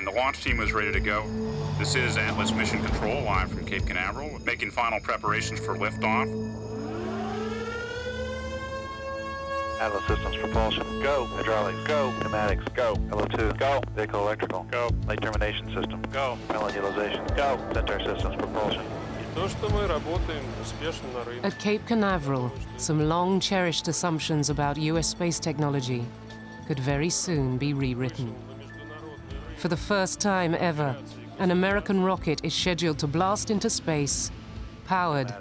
and the launch team was ready to go. This is Atlas Mission Control live from Cape Canaveral, making final preparations for liftoff. Atlas Systems propulsion, go. Hydraulics, go. Pneumatics, go. LO2, go. Vehicle electrical, go. Light termination system, go. Propellant utilization, go. Centaur Systems propulsion. At Cape Canaveral, some long-cherished assumptions about US space technology could very soon be rewritten. For the first time ever, an American rocket is scheduled to blast into space, powered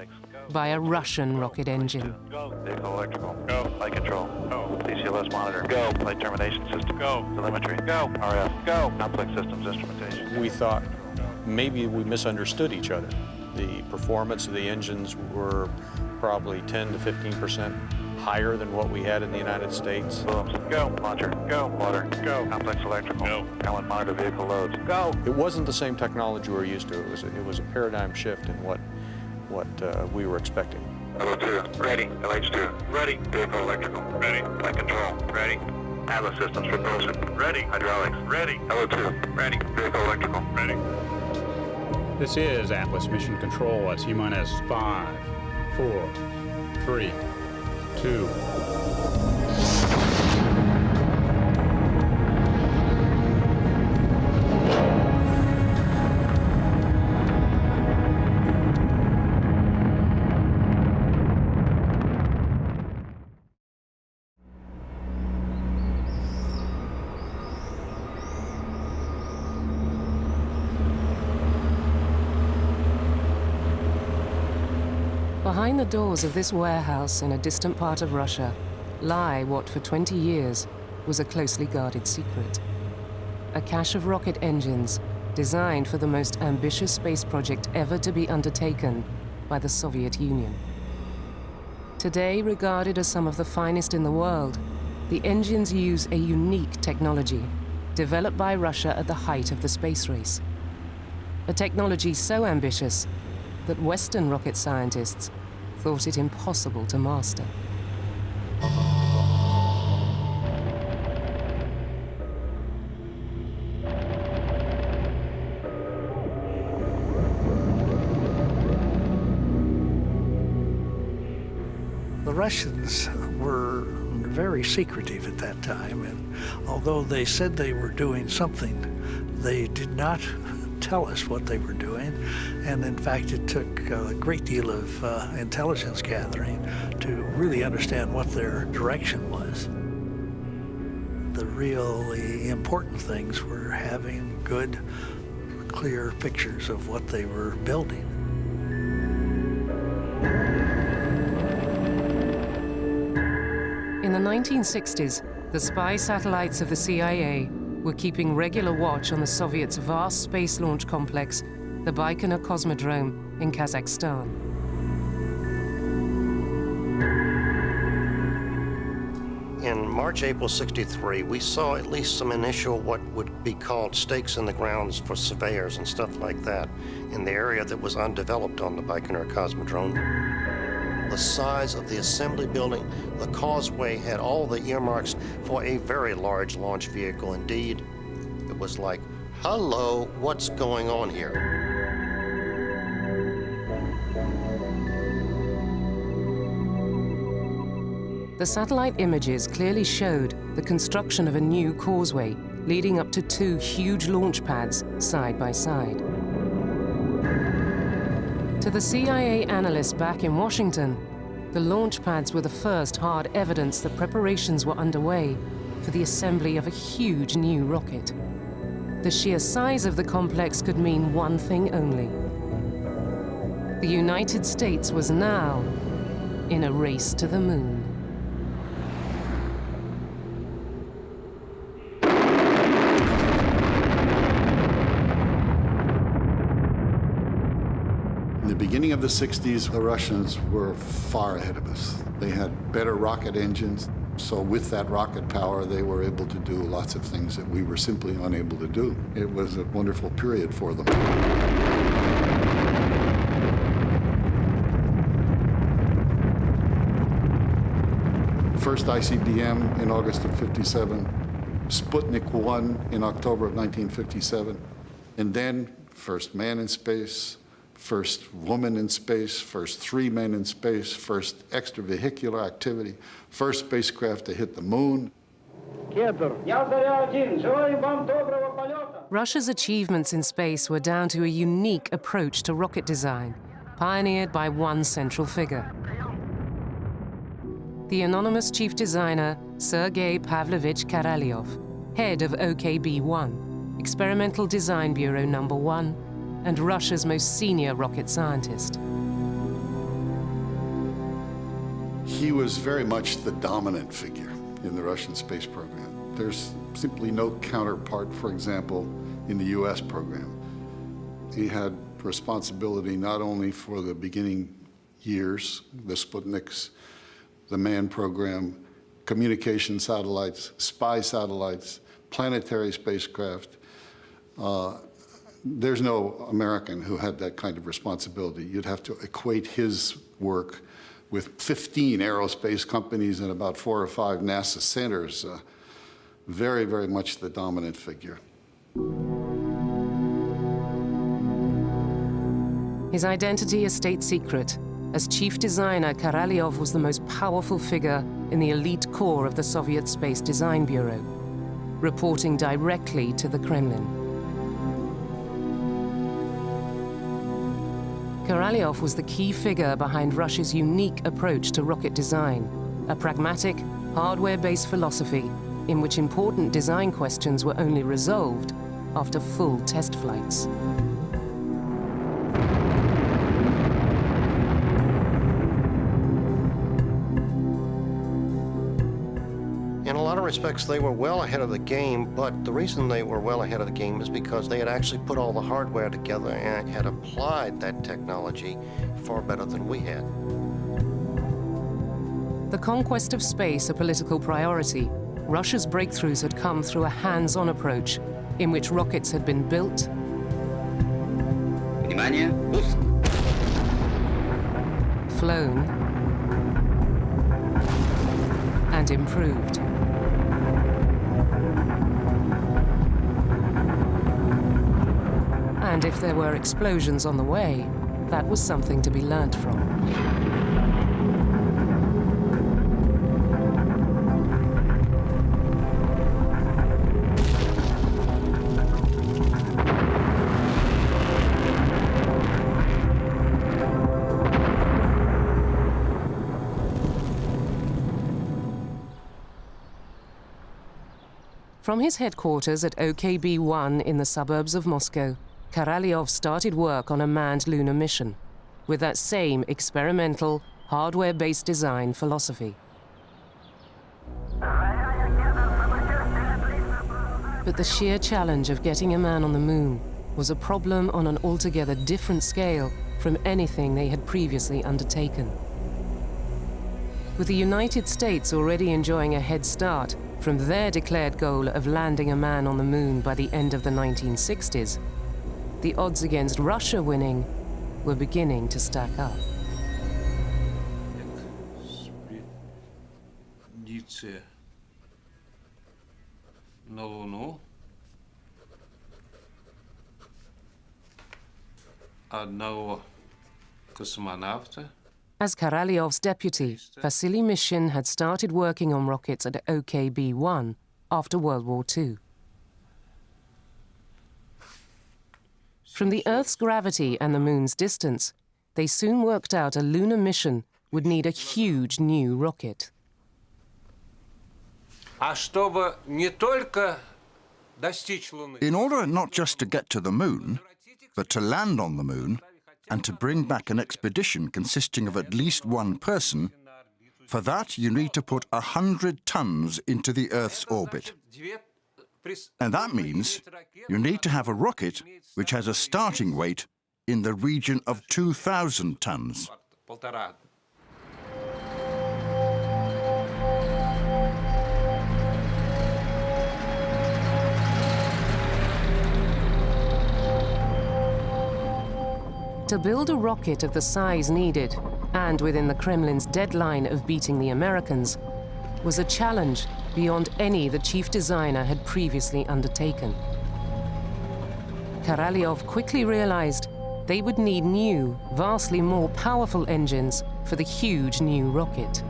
by a Russian rocket engine. Go. Vehicle electrical, go. Light control, go. CCLS monitor, go. Light termination system, go. Telemetry, go. RF, go. Complex systems instrumentation. We thought maybe we misunderstood each other. The performance of the engines were probably 10 to 15% higher than what we had in the United States. Booms, go. Launcher, go. Water, go. Complex electrical, go. Propellant monitor vehicle loads, go. It wasn't the same technology we're used to. It was a paradigm shift in what we were expecting. LO2, ready. LH2, ready. Vehicle electrical, ready. Light control, ready. Atlas Systems propulsion, ready. Hydraulics, ready. LO2, ready. Vehicle electrical, ready. This is Atlas Mission Control at T-minus 5, 4, 3, 2. Behind the doors of this warehouse in a distant part of Russia lie what for 20 years was a closely guarded secret. A cache of rocket engines designed for the most ambitious space project ever to be undertaken by the Soviet Union. Today regarded as some of the finest in the world, the engines use a unique technology developed by Russia at the height of the space race. A technology so ambitious that Western rocket scientists thought it impossible to master. The Russians were very secretive at that time, and although they said they were doing something, they did not tell us what they were doing, and in fact it took a great deal of intelligence gathering to really understand what their direction was. The really important things were having good, clear pictures of what they were building. In the 1960s, the spy satellites of the CIA were keeping regular watch on the Soviets' vast space launch complex, the Baikonur Cosmodrome in Kazakhstan. In March, April '63, we saw at least some initial what would be called stakes in the grounds for surveyors and stuff like that in the area that was undeveloped on the Baikonur Cosmodrome. The size of the assembly building, the causeway had all the earmarks for a very large launch vehicle indeed. It was like, hello, what's going on here? The satellite images clearly showed the construction of a new causeway leading up to two huge launch pads side by side. To the CIA analysts back in Washington, the launch pads were the first hard evidence that preparations were underway for the assembly of a huge new rocket. The sheer size of the complex could mean one thing only. The United States was now in a race to the moon. In the beginning of the 60s, the Russians were far ahead of us. They had better rocket engines, so with that rocket power, they were able to do lots of things that we were simply unable to do. It was a wonderful period for them. First ICBM in August of '57, Sputnik 1 in October of 1957, and then first man in space, first woman in space, first 3 men in space, first extravehicular activity, first spacecraft to hit the moon. Russia's achievements in space were down to a unique approach to rocket design, pioneered by one central figure. The anonymous chief designer, Sergei Pavlovich Karalyov, head of OKB-1, Experimental Design Bureau No. 1, and Russia's most senior rocket scientist. He was very much the dominant figure in the Russian space program. There's simply no counterpart, for example, in the US program. He had responsibility not only for the beginning years, the Sputniks, the manned program, communication satellites, spy satellites, planetary spacecraft. There's no American who had that kind of responsibility. You'd have to equate his work with 15 aerospace companies and about 4 or 5 NASA centers. Very, very much the dominant figure. His identity a state secret. As chief designer, Karalyov was the most powerful figure in the elite core of the Soviet Space Design Bureau, reporting directly to the Kremlin. Karalyov was the key figure behind Russia's unique approach to rocket design, a pragmatic, hardware-based philosophy in which important design questions were only resolved after full test flights. In a lot of respects, they were well ahead of the game, but the reason they were well ahead of the game is because they had actually put all the hardware together and had applied that technology far better than we had. The conquest of space a political priority, Russia's breakthroughs had come through a hands-on approach in which rockets had been built, flown, and improved. And if there were explosions on the way, that was something to be learnt from. From his headquarters at OKB-1 in the suburbs of Moscow, Karalyov started work on a manned lunar mission, with that same experimental, hardware-based design philosophy. But the sheer challenge of getting a man on the moon was a problem on an altogether different scale from anything they had previously undertaken. With the United States already enjoying a head start from their declared goal of landing a man on the moon by the end of the 1960s, the odds against Russia winning were beginning to stack up. На Луну. Одного космонавта. As Karalyov's deputy, Vasily Mishin had started working on rockets at OKB-1 after World War II. From the Earth's gravity and the Moon's distance, they soon worked out a lunar mission would need a huge new rocket. In order not just to get to the moon, but to land on the moon and to bring back an expedition consisting of at least one person, for that you need to put 100 tons into the Earth's orbit. And that means you need to have a rocket which has a starting weight in the region of 2,000 tons. To build a rocket of the size needed, and within the Kremlin's deadline of beating the Americans, was a challenge beyond any the chief designer had previously undertaken. Karalyov quickly realized they would need new, vastly more powerful engines for the huge new rocket.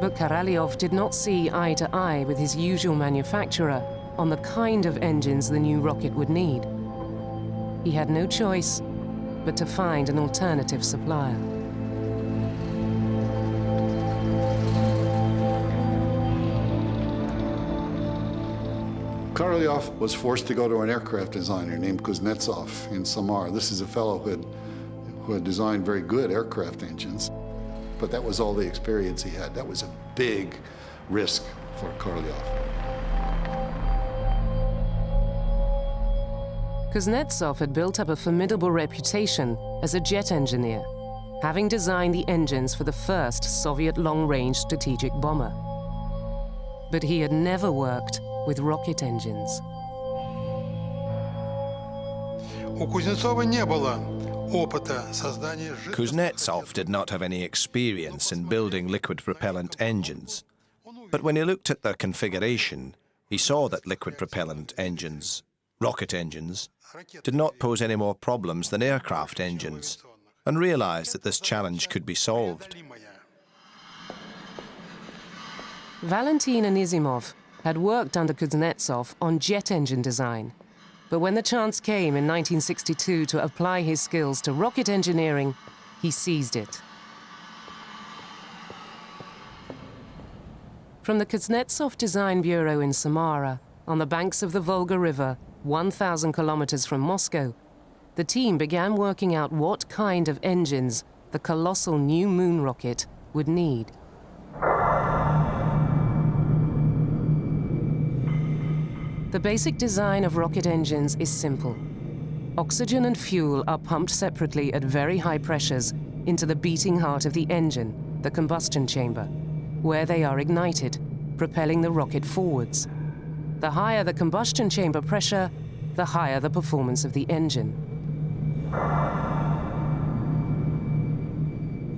But Karalyov did not see eye to eye with his usual manufacturer on the kind of engines the new rocket would need. He had no choice but to find an alternative supplier. Karalyov was forced to go to an aircraft designer named Kuznetsov in Samara. This is a fellow who had designed very good aircraft engines, but that was all the experience he had. That was a big risk for Karalyov. Kuznetsov had built up a formidable reputation as a jet engineer, having designed the engines for the first Soviet long-range strategic bomber. But he had never worked with rocket engines. Kuznetsov did not have any experience in building liquid propellant engines, but when he looked at their configuration, he saw that liquid propellant engines, rocket engines, did not pose any more problems than aircraft engines, and realized that this challenge could be solved. Valentin Anisimov had worked under Kuznetsov on jet engine design, but when the chance came in 1962 to apply his skills to rocket engineering, he seized it. From the Kuznetsov Design Bureau in Samara, on the banks of the Volga River, 1,000 kilometers from Moscow, the team began working out what kind of engines the colossal new moon rocket would need. The basic design of rocket engines is simple. Oxygen and fuel are pumped separately at very high pressures into the beating heart of the engine, the combustion chamber, where they are ignited, propelling the rocket forwards. The higher the combustion chamber pressure, the higher the performance of the engine.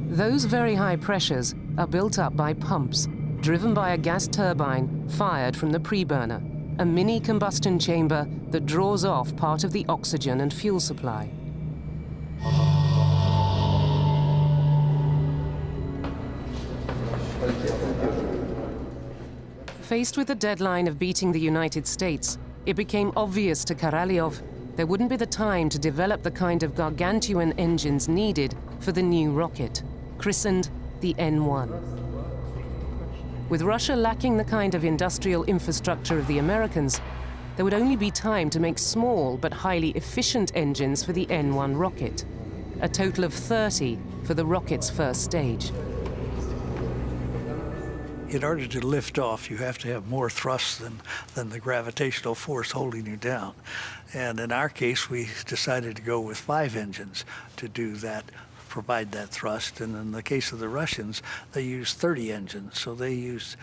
Those very high pressures are built up by pumps, driven by a gas turbine fired from the preburner, a mini combustion chamber that draws off part of the oxygen and fuel supply. Faced with the deadline of beating the United States, it became obvious to Karalyov there wouldn't be the time to develop the kind of gargantuan engines needed for the new rocket, christened the N1. With Russia lacking the kind of industrial infrastructure of the Americans, there would only be time to make small but highly efficient engines for the N1 rocket, a total of 30 for the rocket's first stage. In order to lift off, you have to have more thrust than the gravitational force holding you down. And in our case, we decided to go with 5 engines to do that, provide that thrust. And in the case of the Russians, they used 30 engines. So they used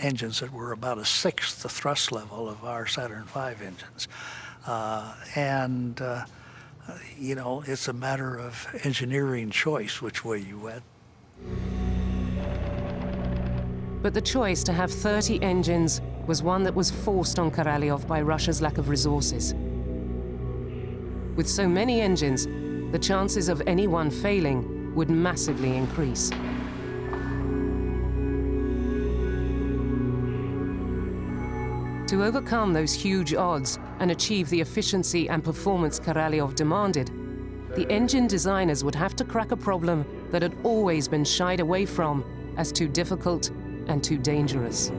engines that were about 1/6 the thrust level of our Saturn V engines. You know, it's a matter of engineering choice which way you went. But the choice to have 30 engines was one that was forced on Karalyov by Russia's lack of resources. With so many engines, the chances of any one failing would massively increase. To overcome those huge odds and achieve the efficiency and performance Karalyov demanded, the engine designers would have to crack a problem that had always been shied away from as too difficult and too dangerous.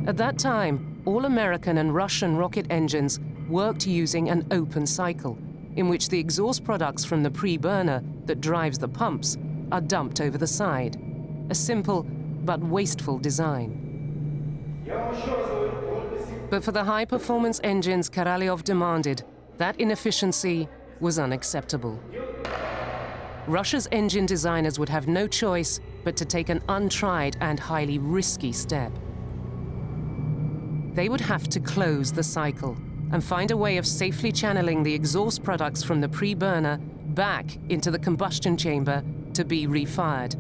At that time, all American and Russian rocket engines worked using an open cycle, in which the exhaust products from the pre-burner that drives the pumps are dumped over the side. A simple but wasteful design. But for the high-performance engines Karalyov demanded, that inefficiency was unacceptable. Russia's engine designers would have no choice but to take an untried and highly risky step. They would have to close the cycle and find a way of safely channeling the exhaust products from the pre-burner back into the combustion chamber to be refired.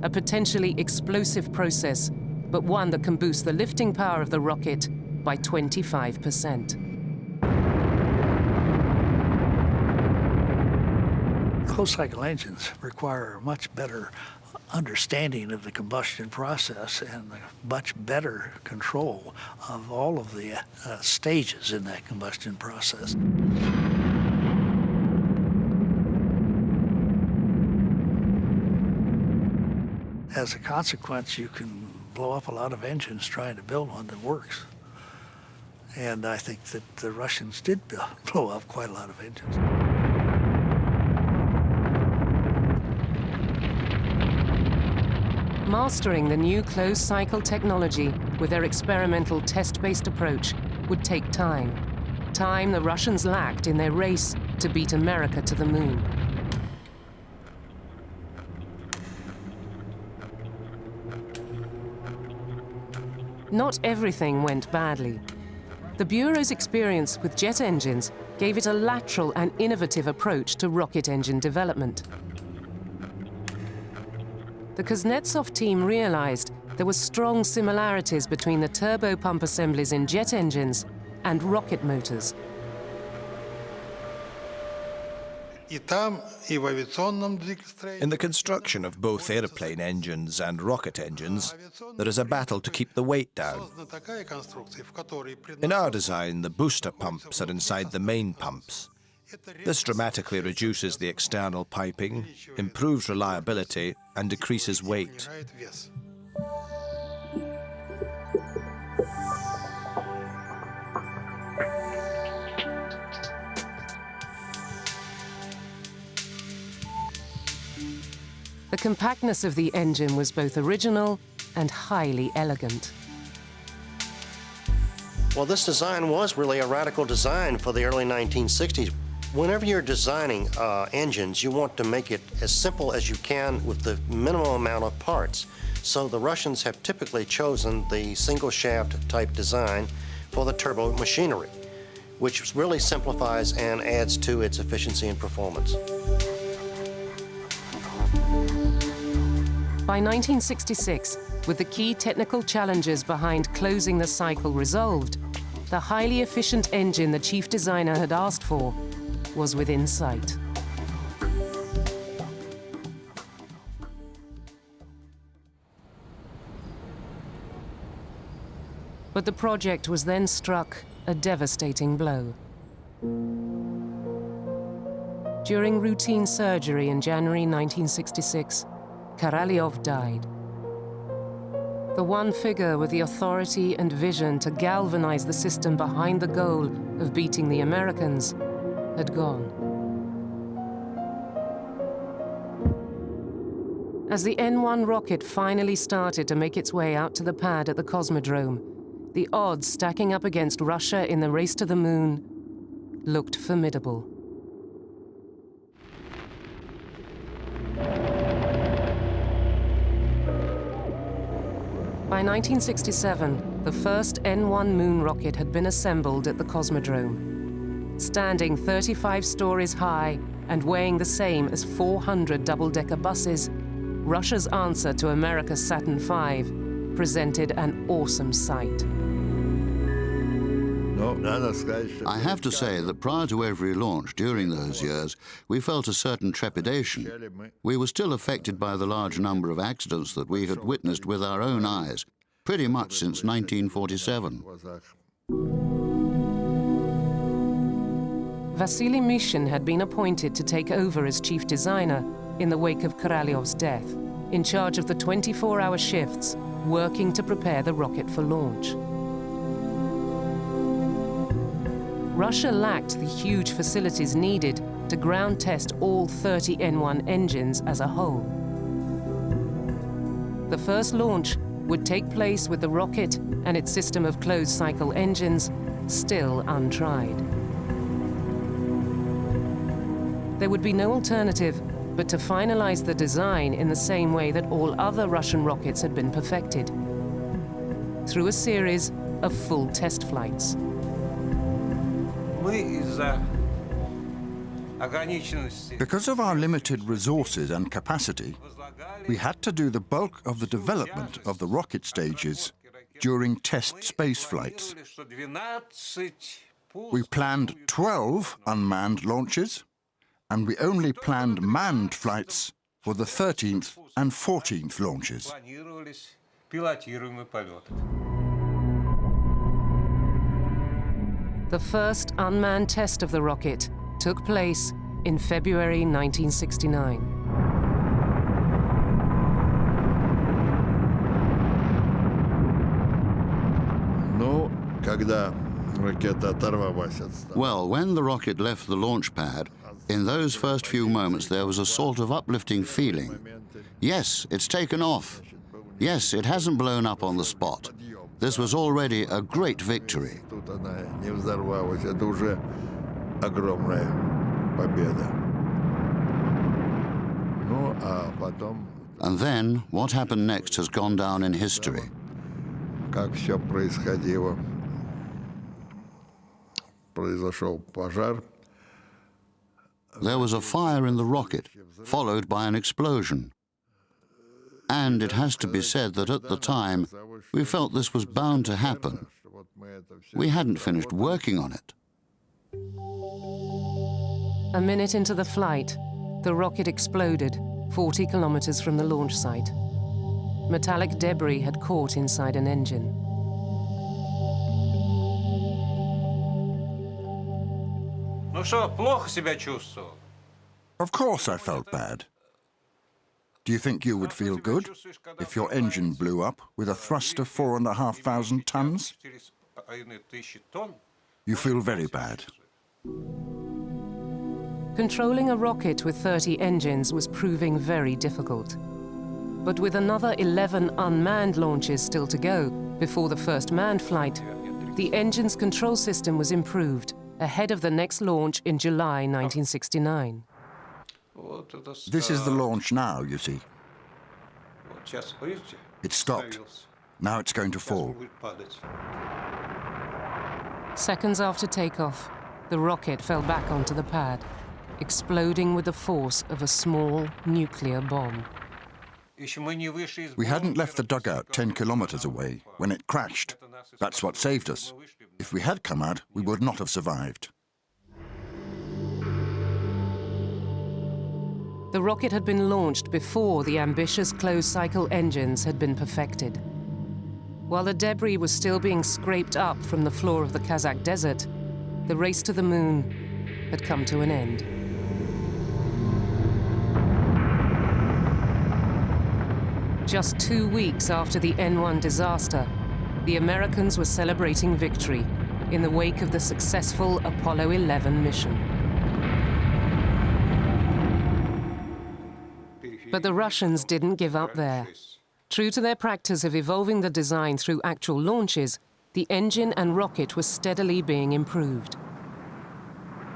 A potentially explosive process, but one that can boost the lifting power of the rocket by 25%. Closed-cycle engines require a much better understanding of the combustion process and a much better control of all of the stages in that combustion process. As a consequence, you can blow up a lot of engines trying to build one that works. And I think that the Russians did blow up quite a lot of engines. Mastering the new closed-cycle technology with their experimental test-based approach would take time. Time the Russians lacked in their race to beat America to the moon. Not everything went badly. The Bureau's experience with jet engines gave it a lateral and innovative approach to rocket engine development. The Kuznetsov team realized there were strong similarities between the turbopump assemblies in jet engines and rocket motors. In the construction of both airplane engines and rocket engines, there is a battle to keep the weight down. In our design, the booster pumps are inside the main pumps. This dramatically reduces the external piping, improves reliability, and decreases weight. The compactness of the engine was both original and highly elegant. Well, this design was really a radical design for the early 1960s. Whenever you're designing engines, you want to make it as simple as you can with the minimum amount of parts. So the Russians have typically chosen the single shaft type design for the turbo machinery, which really simplifies and adds to its efficiency and performance. By 1966, with the key technical challenges behind closing the cycle resolved, the highly efficient engine the chief designer had asked for was within sight. But the project was then struck a devastating blow. During routine surgery in January 1966, Karalyov died. The one figure with the authority and vision to galvanize the system behind the goal of beating the Americans had gone. As the N-1 rocket finally started to make its way out to the pad at the Cosmodrome, the odds stacking up against Russia in the race to the moon looked formidable. By 1967, the first N-1 moon rocket had been assembled at the Cosmodrome. Standing 35 stories high and weighing the same as 400 double-decker buses, Russia's answer to America's Saturn V presented an awesome sight. I have to say that prior to every launch during those years, we felt a certain trepidation. We were still affected by the large number of accidents that we had witnessed with our own eyes, pretty much since 1947. Vasily Mishin had been appointed to take over as chief designer in the wake of Karalyov's death, in charge of the 24-hour shifts, working to prepare the rocket for launch. Russia lacked the huge facilities needed to ground test all 30 N-1 engines as a whole. The first launch would take place with the rocket and its system of closed-cycle engines still untried. There would be no alternative but to finalize the design in the same way that all other Russian rockets had been perfected, through a series of full test flights. Because of our limited resources and capacity, we had to do the bulk of the development of the rocket stages during test space flights. We planned 12 unmanned launches, and we only planned manned flights for the 13th and 14th launches. The first unmanned test of the rocket took place in February 1969. Well, when the rocket left the launch pad, in those first few moments there was a sort of uplifting feeling. Yes, it's taken off. Yes, it hasn't blown up on the spot. This was already a great victory. And then, what happened next has gone down in history. There was a fire in the rocket, followed by an explosion. And it has to be said that at the time, we felt this was bound to happen. We hadn't finished working on it. A minute into the flight, the rocket exploded 40 kilometers from the launch site. Metallic debris had caught inside an engine. Of course I felt bad. Do you think you would feel good if your engine blew up with a thrust of 4,500 tons? You feel very bad. Controlling a rocket with 30 engines was proving very difficult. But with another 11 unmanned launches still to go before the first manned flight, the engine's control system was improved ahead of the next launch in July 1969. This is the launch now, you see. It stopped. Now it's going to fall. Seconds after takeoff, the rocket fell back onto the pad, exploding with the force of a small nuclear bomb. We hadn't left the dugout 10 kilometers away when it crashed. That's what saved us. If we had come out, we would not have survived. The rocket had been launched before the ambitious closed-cycle engines had been perfected. While the debris was still being scraped up from the floor of the Kazakh desert, the race to the moon had come to an end. Just 2 weeks after the N1 disaster, the Americans were celebrating victory in the wake of the successful Apollo 11 mission. But the Russians didn't give up there. True to their practice of evolving the design through actual launches, the engine and rocket were steadily being improved.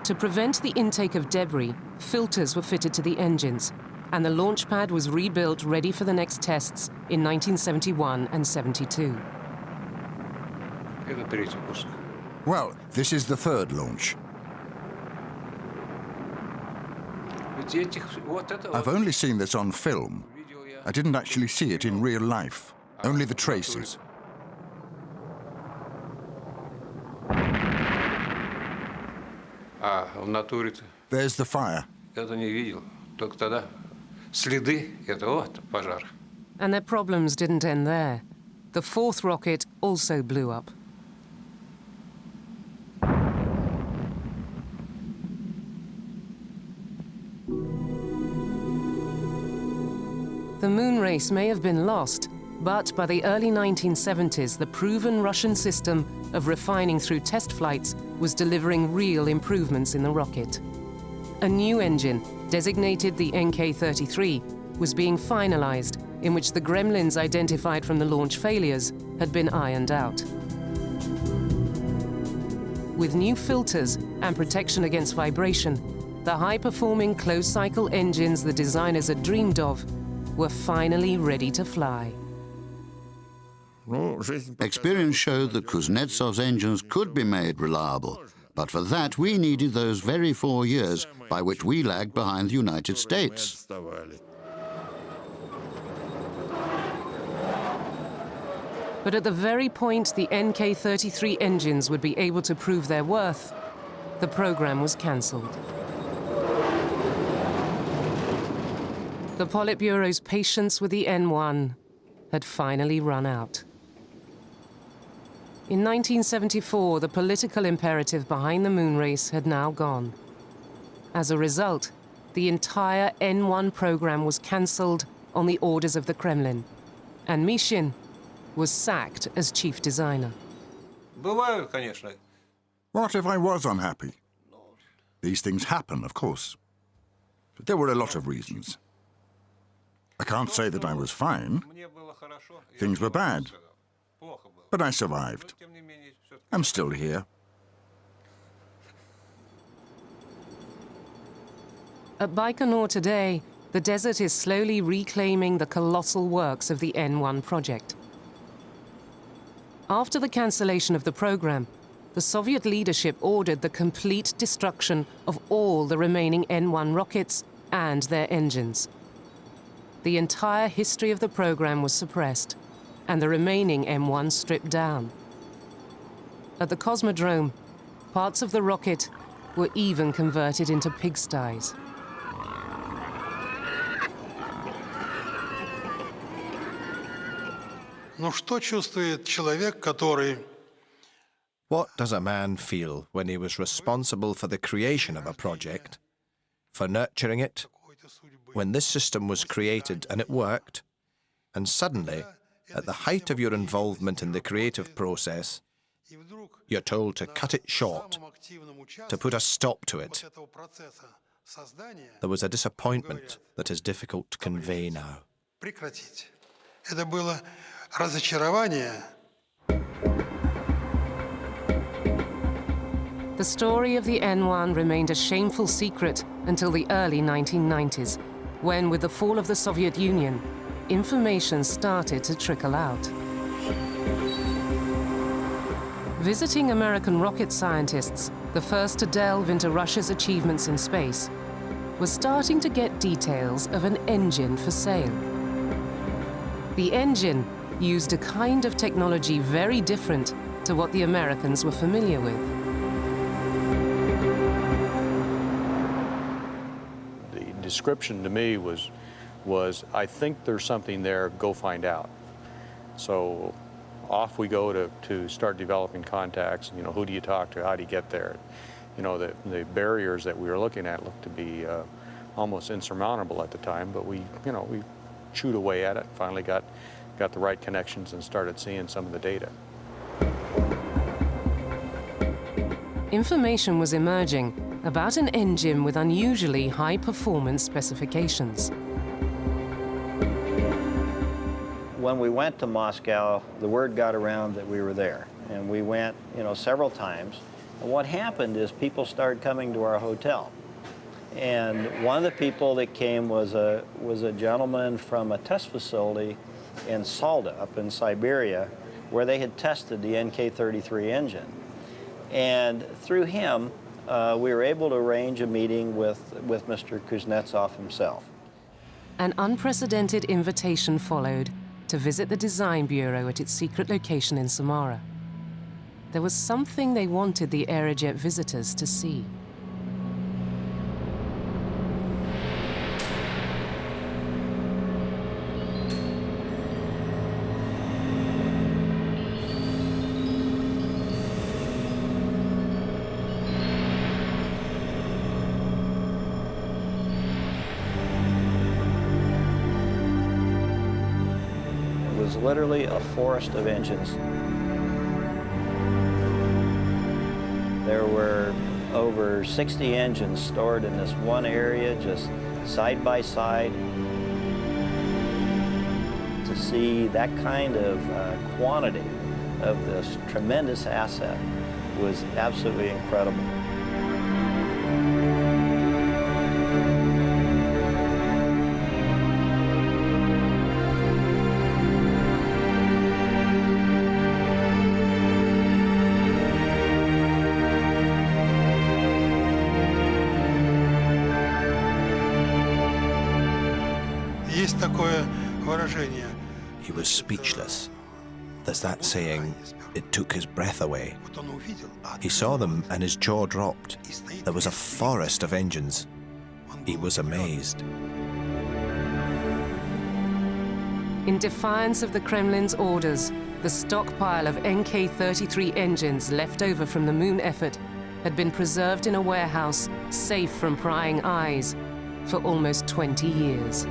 To prevent the intake of debris, filters were fitted to the engines, and the launch pad was rebuilt ready for the next tests in 1971 and 72. Well, this is the third launch. I've only seen this on film. I didn't actually see it in real life, only the traces. There's the fire. And their problems didn't end there. The fourth rocket also blew up. The moon race may have been lost, but by the early 1970s, the proven Russian system of refining through test flights was delivering real improvements in the rocket. A new engine, designated the NK-33, was being finalized, in which the gremlins identified from the launch failures had been ironed out. With new filters and protection against vibration, the high-performing closed-cycle engines the designers had dreamed of were finally ready to fly. Experience showed that Kuznetsov's engines could be made reliable, But for that, we needed those very 4 years by which we lagged behind the United States. But at the very point the NK-33 engines would be able to prove their worth, the program was cancelled. The Politburo's patience with the N-1 had finally run out. In 1974, the political imperative behind the moon race had now gone. As a result, the entire N-1 program was cancelled on the orders of the Kremlin, and Mishin was sacked as chief designer. What if I was unhappy? These things happen, of course. But there were a lot of reasons. I can't say that I was fine. Things were bad. But I survived. I'm still here. At Baikonur today, the desert is slowly reclaiming the colossal works of the N-1 project. After the cancellation of the program, the Soviet leadership ordered the complete destruction of all the remaining N-1 rockets and their engines. The entire history of the program was suppressed, and the remaining M1 stripped down. At the Cosmodrome, parts of the rocket were even converted into pigsties. What does a man feel when he was responsible for the creation of a project, for nurturing it, when this system was created and it worked, and suddenly, at the height of your involvement in the creative process, you're told to cut it short, to put a stop to it? There was a disappointment that is difficult to convey now. The story of the N-1 remained a shameful secret until the early 1990s, when, with the fall of the Soviet Union, information started to trickle out. Visiting American rocket scientists, the first to delve into Russia's achievements in space, was starting to get details of an engine for sale. The engine used a kind of technology very different to what the Americans were familiar with. The description to me was I think there's something there, go find out. So off we go to start developing contacts. You know, who do you talk to? How do you get there? You know, the barriers that we were looking at looked to be almost insurmountable at the time, but we chewed away at it, finally got the right connections and started seeing some of the data. Information was emerging about an engine with unusually high performance specifications. When we went to Moscow, the word got around that we were there, and we went, several times. And what happened is people started coming to our hotel. And one of the people that came was a gentleman from a test facility in Salda, up in Siberia, where they had tested the NK-33 engine. And through him, we were able to arrange a meeting with Mr. Kuznetsov himself. An unprecedented invitation followed to visit the design bureau at its secret location in Samara. There was something they wanted the Aerojet visitors to see. Literally a forest of engines. There were over 60 engines stored in this one area, just side by side. To see that kind of quantity of this tremendous asset was absolutely incredible. Есть такое выражение. He was speechless. There's that saying, it took his breath away. He saw them and his jaw dropped. There was a forest of engines. He was amazed. In defiance of the Kremlin's orders, the stockpile of Nk-33 engines left over from the moon effort had been preserved in a warehouse safe from prying eyes for almost 20 years.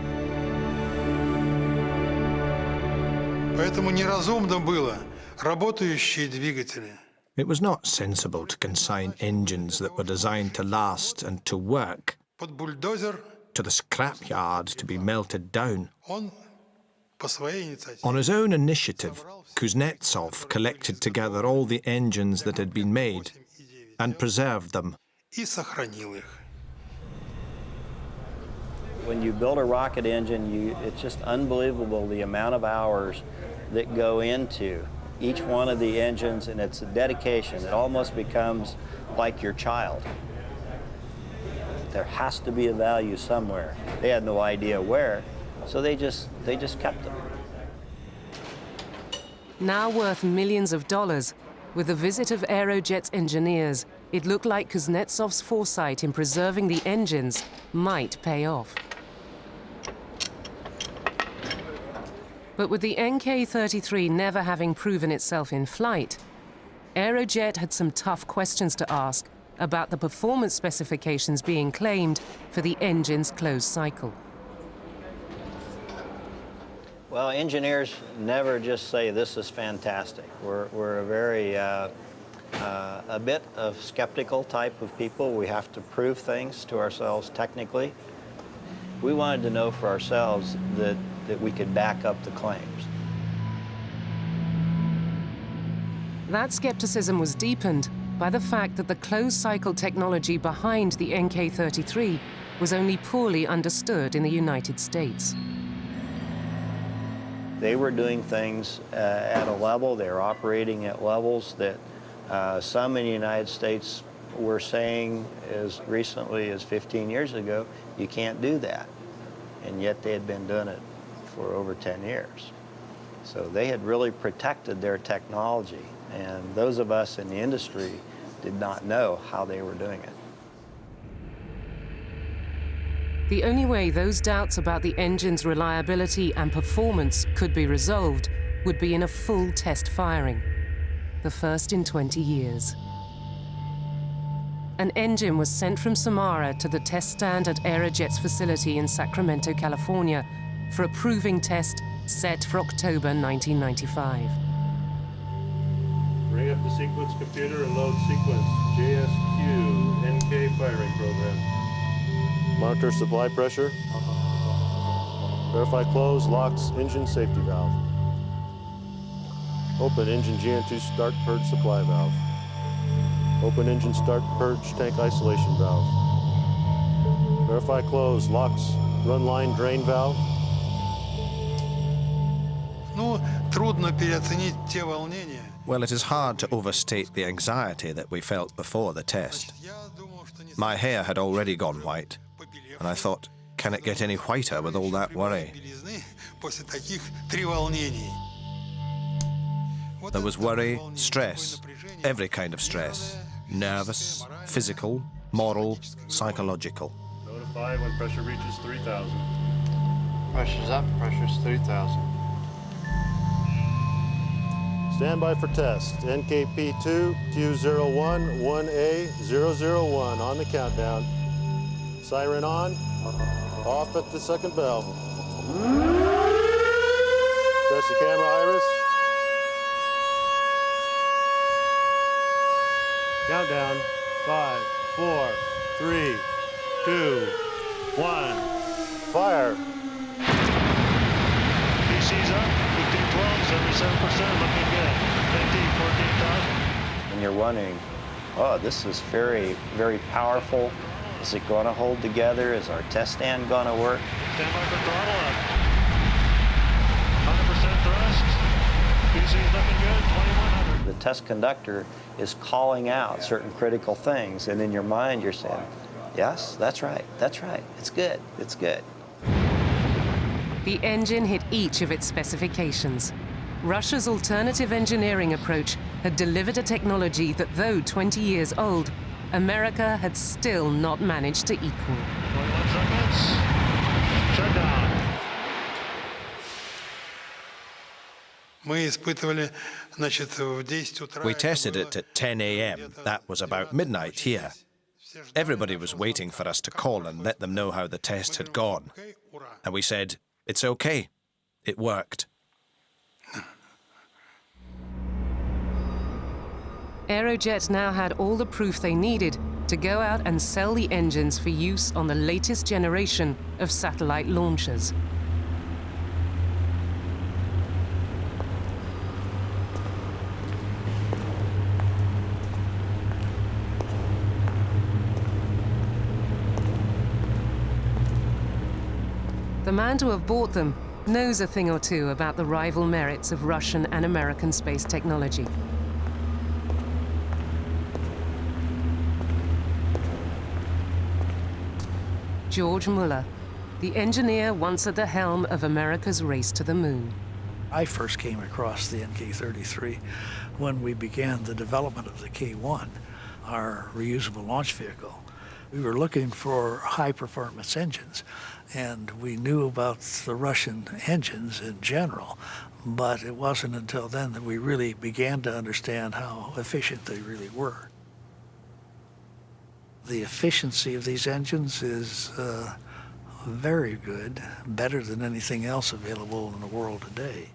Поэтому неразумно было работающие двигатели. It was not sensible to consign engines that were designed to last and to work Под бульдозер to the scrapyard to be melted down. он по своей инициативе. On his own initiative, Kuznetsov collected together all the engines that had been made and preserved them. И сохранил их. When you build a rocket engine, it's just unbelievable the amount of hours that go into each one of the engines, and it's a dedication. It almost becomes like your child. There has to be a value somewhere. They had no idea where, so they just kept them. Now worth millions of dollars, with the visit of Aerojet's engineers, it looked like Kuznetsov's foresight in preserving the engines might pay off. But with the Nk-33 never having proven itself in flight, Aerojet had some tough questions to ask about the performance specifications being claimed for the engine's closed cycle. Well, engineers never just say, this is fantastic. We're a very, a bit of skeptical type of people. We have to prove things to ourselves technically. We wanted to know for ourselves that we could back up the claims. That skepticism was deepened by the fact that the closed-cycle technology behind the Nk-33 was only poorly understood in the United States. They were doing things at a level, they were operating at levels that some in the United States were saying as recently as 15 years ago, you can't do that. And yet they had been doing it for over 10 years. So they had really protected their technology, and those of us in the industry did not know how they were doing it. The only way those doubts about the engine's reliability and performance could be resolved would be in a full test firing, the first in 20 years. An engine was sent from Samara to the test stand at Aerojet's facility in Sacramento, California, for a proving test set for October 1995. Bring up the sequence computer and load sequence JSQ NK firing program. Monitor supply pressure. Verify close, locks, engine safety valve. Open engine GN2 start purge supply valve. Open engine start purge tank isolation valve. Verify close, locks, run line drain valve. Трудно переоценить те волнения. Well, it is hard to overstate the anxiety that we felt before the test. My hair had already gone white, and I thought, can it get any whiter with all that worry? There was worry, stress, every kind of stress. Nervous, physical, moral, psychological. Notify when pressure reaches 3,000. Pressure's up, pressure's 3,000. Stand by for test. NKP2, Q01, 1A001 on the countdown. Siren on, off at the second bell. Press the camera iris. Countdown, 5, 4, 3, 2, 1. Fire. PC's up, 1512, 77%, looking good. 14,000. And you're wondering, oh, this is very, very powerful. Is it going to hold together? Is our test stand going to work? Stand by for throttle up. 100% thrust. PC's looking good, 2100. The test conductor is calling out certain critical things, and in your mind you're saying, yes, that's right, it's good, it's good. The engine hit each of its specifications. Russia's alternative engineering approach had delivered a technology that, though 20 years old, America had still not managed to equal. 21 seconds. Shut down. We tested it at 10 a.m. That was about midnight here. Everybody was waiting for us to call and let them know how the test had gone. And we said, it's okay. It worked. Aerojet now had all the proof they needed to go out and sell the engines for use on the latest generation of satellite launchers. The man to have bought them knows a thing or two about the rival merits of Russian and American space technology. George Muller, the engineer once at the helm of America's race to the moon. I first came across the NK-33 when we began the development of the K-1, our reusable launch vehicle. We were looking for high-performance engines, and we knew about the Russian engines in general, but it wasn't until then that we really began to understand how efficient they really were. The efficiency of these engines is very good, better than anything else available in the world today.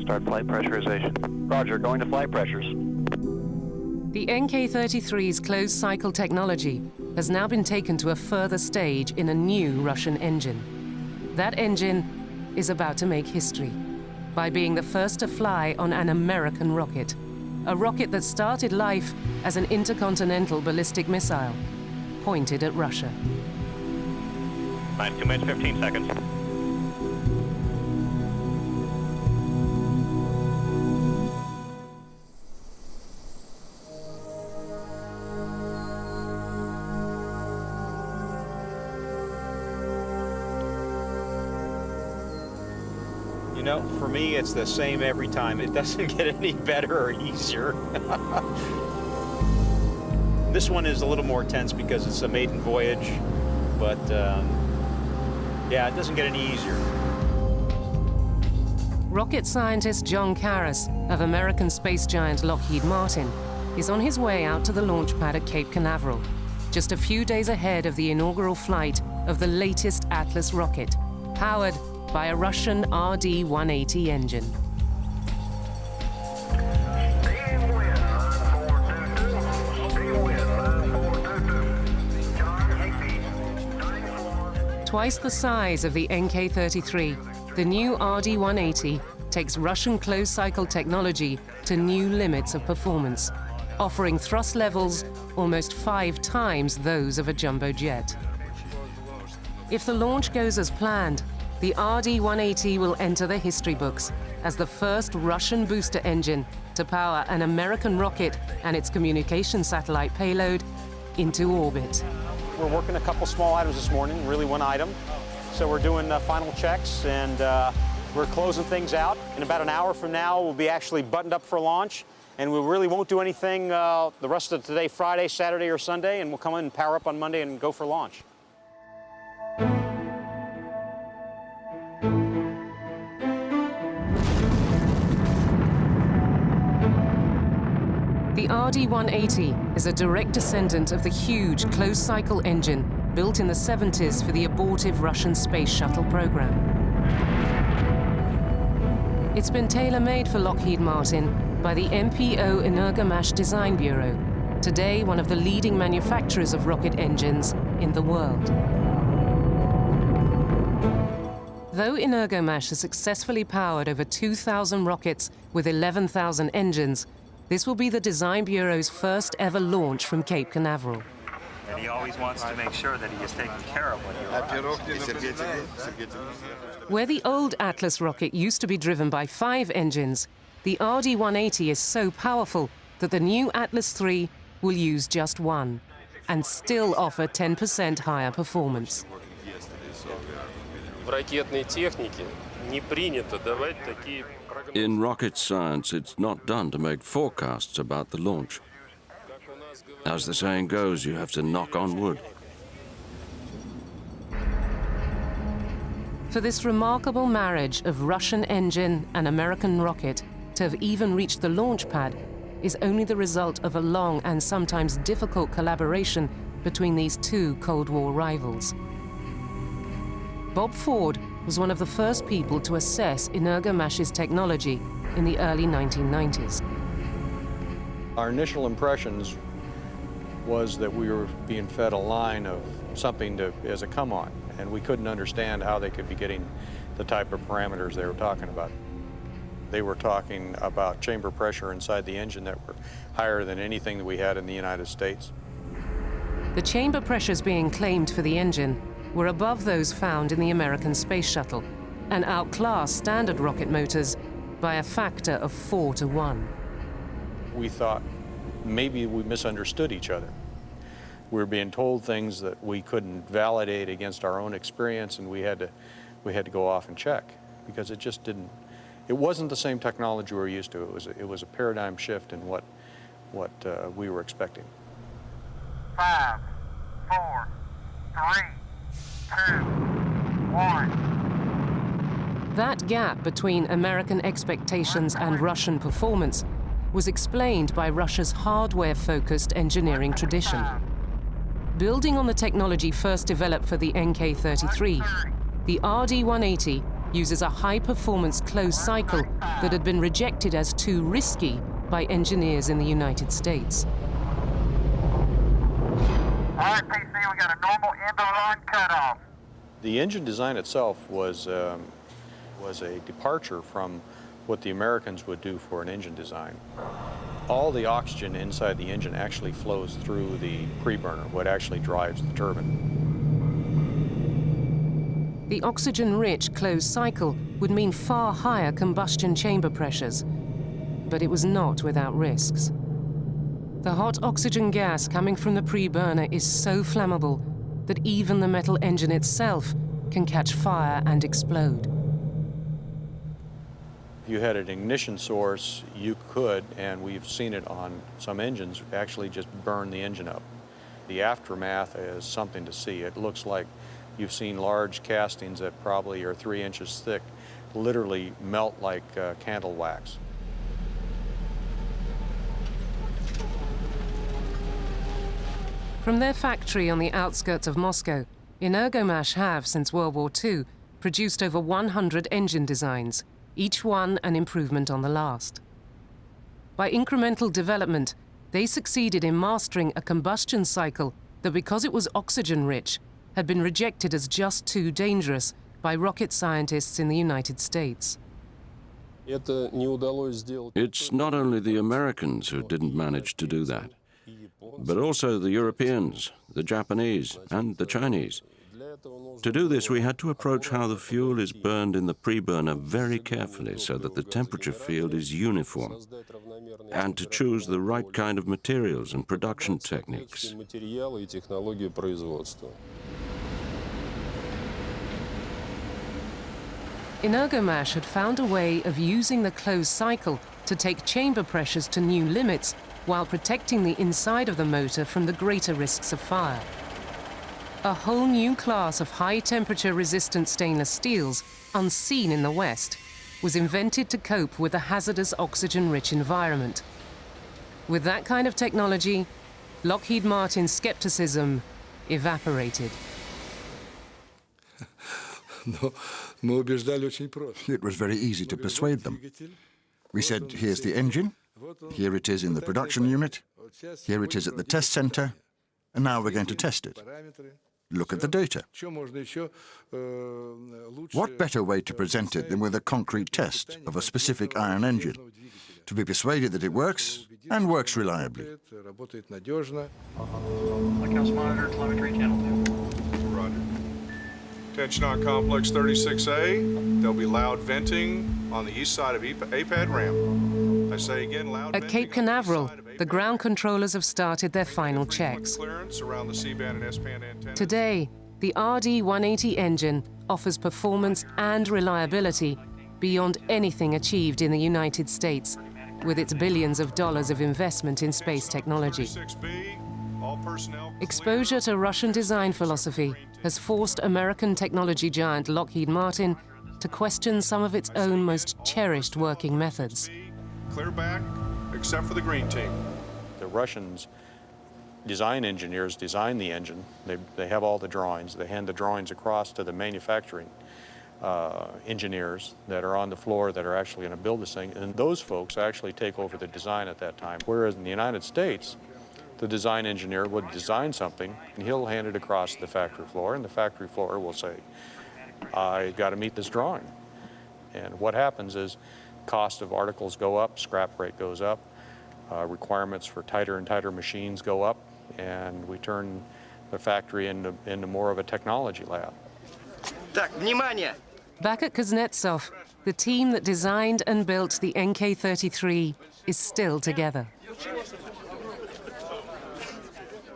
Start flight pressurization. Roger, going to flight pressures. The NK-33's closed-cycle technology has now been taken to a further stage in a new Russian engine. That engine is about to make history by being the first to fly on an American rocket, a rocket that started life as an intercontinental ballistic missile pointed at Russia. 2 minutes, 15 seconds. You know, for me, it's the same every time. It doesn't get any better or easier. This one is a little more tense because it's a maiden voyage, but yeah, it doesn't get any easier. Rocket scientist John Karras of American space giant Lockheed Martin is on his way out to the launch pad at Cape Canaveral, just a few days ahead of the inaugural flight of the latest Atlas rocket, powered by a Russian RD-180 engine. Twice the size of the NK-33, the new RD-180 takes Russian closed-cycle technology to new limits of performance, offering thrust levels almost 5 times those of a jumbo jet. If the launch goes as planned, the RD-180 will enter the history books as the first Russian booster engine to power an American rocket and its communication satellite payload into orbit. We're working a couple small items this morning, really one item. So we're doing final checks and we're closing things out. In about an hour from now, we'll be actually buttoned up for launch, and we really won't do anything the rest of today, Friday, Saturday, or Sunday, and we'll come in and power up on Monday and go for launch. The RD-180 is a direct descendant of the huge closed-cycle engine built in the 70s for the abortive Russian space shuttle program. It's been tailor-made for Lockheed Martin by the MPO Energomash Design Bureau, today one of the leading manufacturers of rocket engines in the world. Though Energomash has successfully powered over 2,000 rockets with 11,000 engines, this will be the Design Bureau's first ever launch from Cape Canaveral. And he always wants to make sure that he is taken care of when he arrives. Where the old Atlas rocket used to be driven by 5 engines, the RD-180 is so powerful that the new Atlas III will use just 1 and still offer 10% higher performance. In rocket science, it's not done to make forecasts about the launch. As the saying goes, you have to knock on wood. For this remarkable marriage of Russian engine and American rocket to have even reached the launch pad is only the result of a long and sometimes difficult collaboration between these two Cold War rivals. Bob Ford was one of the first people to assess Energomash's technology in the early 1990s. Our initial impressions was that we were being fed a line of something as a come-on, and we couldn't understand how they could be getting the type of parameters they were talking about. They were talking about chamber pressure inside the engine that were higher than anything that we had in the United States. The chamber pressures being claimed for the engine were above those found in the American space shuttle and outclassed standard rocket motors by a factor of 4 to 1. We thought maybe we misunderstood each other. We were being told things that we couldn't validate against our own experience, and we had to go off and check because it just didn't. It wasn't the same technology we were used to. It was a paradigm shift in what we were expecting. 5, 4, 3, 2, 1. That gap between American expectations and Russian performance was explained by Russia's hardware-focused engineering tradition. Building on the technology first developed for the NK-33, the RD-180 uses a high-performance closed cycle that had been rejected as too risky by engineers in the United States. All right, PC, we got a normal end-of-line cutoff. The engine design itself was a departure from what the Americans would do for an engine design. All the oxygen inside the engine actually flows through the preburner, what actually drives the turbine. The oxygen-rich closed cycle would mean far higher combustion chamber pressures, but it was not without risks. The hot oxygen gas coming from the preburner is so flammable that even the metal engine itself can catch fire and explode. If you had an ignition source, you could, and we've seen it on some engines, actually just burn the engine up. The aftermath is something to see. It looks like you've seen large castings that probably are 3 inches thick, literally melt like candle wax. From their factory on the outskirts of Moscow, Energomash have, since World War II, produced over 100 engine designs, each one an improvement on the last. By incremental development, they succeeded in mastering a combustion cycle that, because it was oxygen-rich, had been rejected as just too dangerous by rocket scientists in the United States. It's not only the Americans who didn't manage to do that, but also the Europeans, the Japanese, and the Chinese. To do this, we had to approach how the fuel is burned in the preburner very carefully so that the temperature field is uniform, and to choose the right kind of materials and production techniques. Energomash had found a way of using the closed cycle to take chamber pressures to new limits while protecting the inside of the motor from the greater risks of fire. A whole new class of high-temperature resistant stainless steels, unseen in the West, was invented to cope with a hazardous oxygen-rich environment. With that kind of technology, Lockheed Martin's skepticism evaporated. It was very easy to persuade them. We said, here's the engine, here it is in the production unit, here it is at the test center, and now we're going to test it. Look at the data. What better way to present it than with a concrete test of a specific iron engine, to be persuaded that it works, and works reliably. Lighthouse monitor, telemetry, channel 2. Roger. Attention on complex 36A. There'll be loud venting on the east side of APAD ramp. I say again, loud At Cape Canaveral, the ground controllers have started their final checks. Clearance around the C-band and S-band antennas. Today, the RD-180 engine offers performance and reliability beyond anything achieved in the United States, with its billions of dollars of investment in space technology. Exposure to Russian design philosophy has forced American technology giant Lockheed Martin to question some of its own most cherished working methods. Clear back, except for the green team. The Russians design engineers design the engine. They have all the drawings. They hand the drawings across to the manufacturing engineers that are on the floor that are actually going to build this thing, and those folks actually take over the design at that time. Whereas in the United States, the design engineer would design something, and he'll hand it across to the factory floor, and the factory floor will say, I got to meet this drawing. And what happens is cost of articles go up, scrap rate goes up, requirements for tighter and tighter machines go up, and we turn the factory into more of a technology lab. Back at Kuznetsov, the team that designed and built the NK-33 is still together.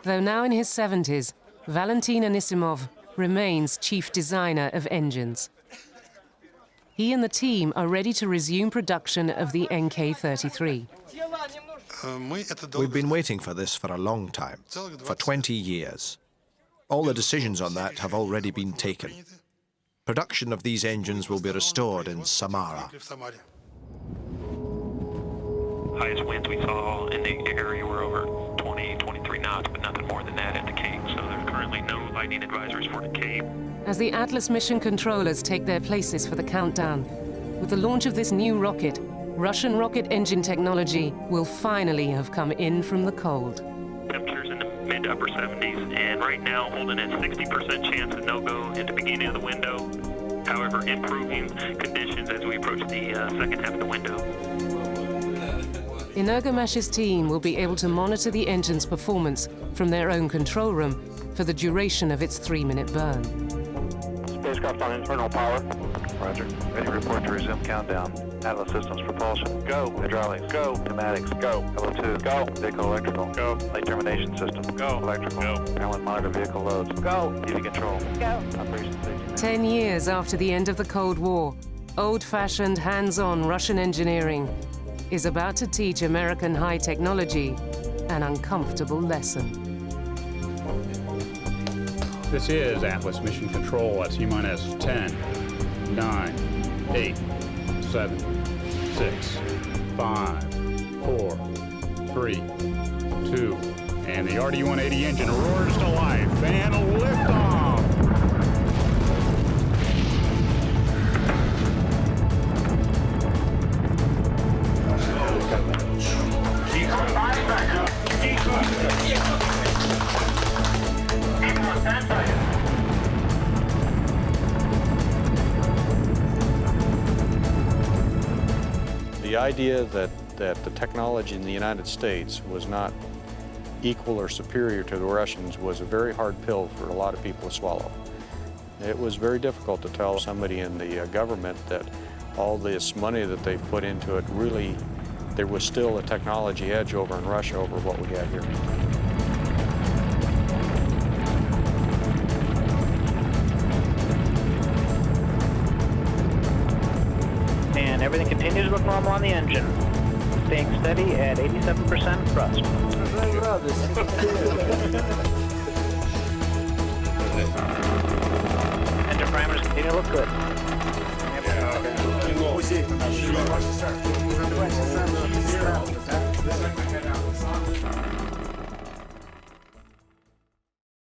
Though now in his 70s, Valentin Anisimov remains chief designer of engines. He and the team are ready to resume production of the NK-33. We've been waiting for this for a long time, for 20 years. All the decisions on that have already been taken. Production of these engines will be restored in Samara. Highest winds we saw in the area were over 20, 23 knots, but nothing more than that at the Cape. So there's currently no lightning advisories for the Cape. As the Atlas mission controllers take their places for the countdown, with the launch of this new rocket, Russian rocket engine technology will finally have come in from the cold. Temperatures in the mid to upper 70s, and right now holding at 60% chance of no-go at the beginning of the window. However, improving conditions as we approach the second half of the window. Energomesh's team will be able to monitor the engine's performance from their own control room for the duration of its 3-minute burn. Spacecraft on internal power. Roger. Ready to report to resume countdown. Atlas systems propulsion. Go. Hydraulics. Go. Pneumatics. Go. LO2. Go. Vehicle electrical. Go. Light termination system. Go. Electrical. Go. Power monitor vehicle loads. Go. EV control. Go. Operation safety. 10 years after the end of the Cold War, old-fashioned, hands-on Russian engineering is about to teach American high technology an uncomfortable lesson. This is Atlas Mission Control at T-minus 10, 9, 8, 7, 6, 5, 4, 3, 2, and the RD-180 engine roars to life and liftoff! The idea that the technology in the United States was not equal or superior to the Russians was a very hard pill for a lot of people to swallow. It was very difficult to tell somebody in the government that all this money that they've put into it, really, there was still a technology edge over in Russia over what we had here. And everything continues to look normal on the engine. Staying steady at 87% thrust. Engine parameters continue to look good.